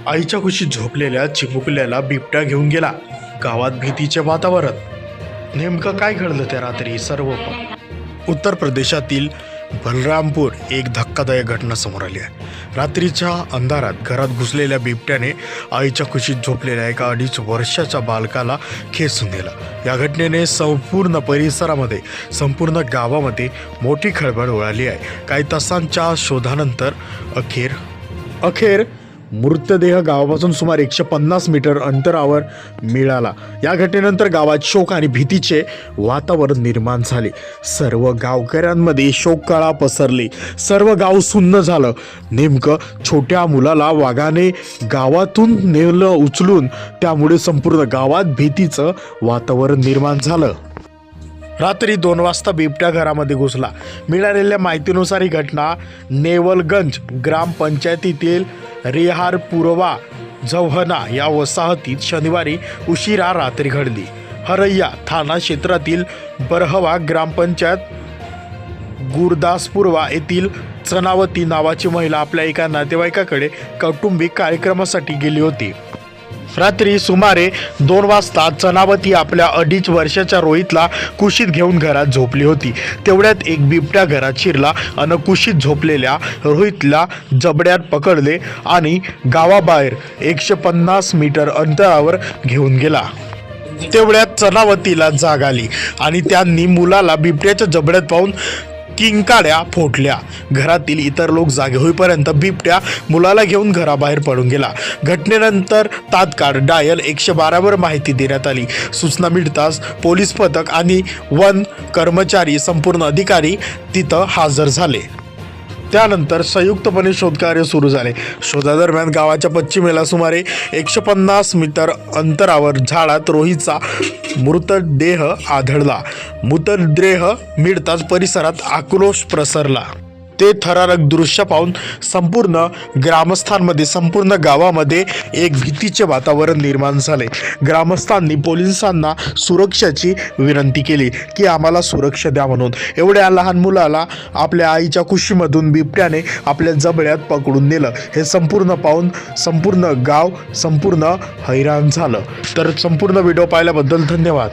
आईच्या कुशीत झोपलेल्या चिमुकल्याला बिबट्या घेऊन गेला. गावात भीतीचे वातावरण. नेमकं काय घडलं त्या रात्री सर्व उत्तर प्रदेशातील बलरामपूर एक धक्कादायक घटना समोर आली आहे. रात्रीच्या अंधारात घरात घुसलेल्या बिबट्याने आईच्या कुशीत झोपलेल्या एका 2.5 वर्षाच्या बालकाला खेचून नेला. या घटनेने संपूर्ण परिसरामध्ये, संपूर्ण गावामध्ये मोठी खळबळ उडाली आहे. काही तासांच्या शोधानंतर अखेर मृतदेह गावापासून सुमारे 150 मीटर अंतरावर मिळाला. या घटनेनंतर गावात शोक आणि भीतीचे वातावरण निर्माण झाले. सर्व गावकऱ्यांमध्ये शोककळा पसरली. सर्व गाव सुन्न झालं. नेमकं छोट्या मुलाला वाघाने गावातून नेलं उचलून, त्यामुळे संपूर्ण गावात भीतीचं वातावरण निर्माण झालं. रात्री 2 वाजता बिबट्या घरामध्ये घुसला. मिळालेल्या माहितीनुसार ही घटना नेवलगंज ग्रामपंचायतीतील रेहारपुरवा जव्हना या वसाहतीत शनिवारी उशिरा रात्री घडली. हरैया थाना क्षेत्रातील बरहवा ग्रामपंचायत गुरदासपुरवा येथील चनावती नावाची महिला आपल्या एका नातेवाईकाकडे कौटुंबिक कार्यक्रमासाठी गेली होती. रात्री सुमारे 2 वाजता चनावती आपल्या 2.5 वर्षाच्या रोहितला कुशीत घेऊन घरात झोपली होती. तेवढ्यात एक बिबट्या घरात शिरला आणि कुशीत झोपलेल्या रोहितला जबड्यात पकडले आणि गावाबाहेर 150 मीटर अंतरावर घेऊन गेला. तेवढ्यात चनावतीला जाग आली आणि त्यांनी मुलाला बिबट्याच्या जबड्यात पाहून किंकाळ्या फोडल्या. घरातील इतर लोक जागे होईपर्यंत बिबट्या मुलाला घेऊन घराबाहेर पळून गेला. घटनेनंतर तात्काळ डायल 112 वर माहिती देण्यात आली. सूचना मिळताच पोलीस पथक आणि वन कर्मचारी, संपूर्ण अधिकारी तिथं हजर झाले. त्यानंतर संयुक्तपणे शोधकार्य सुरू झाले. शोधादरम्यान गावाच्या पश्चिमेला सुमारे 150 मीटर अंतरावर झाडात रोहितचा मृतदेह आढळला. मृतदेह मिळताच परिसरात आक्रोश पसरला. ते थरारक दृश्य पाहून संपूर्ण ग्रामस्थांमध्ये, संपूर्ण गावामध्ये एक भीतीचे वातावरण निर्माण झाले. ग्रामस्थांनी पोलिसांना सुरक्षेची विनंती केली की आम्हाला सुरक्षा द्या म्हणून. एवढ्या लहान मुलाला आपल्या आईच्या कुशीमधून बिबट्याने आपल्या जबड्यात पकडून नेलं. हे संपूर्ण पाहून संपूर्ण गाव हैराण झालं. तर संपूर्ण व्हिडिओ पाहिल्याबद्दल धन्यवाद.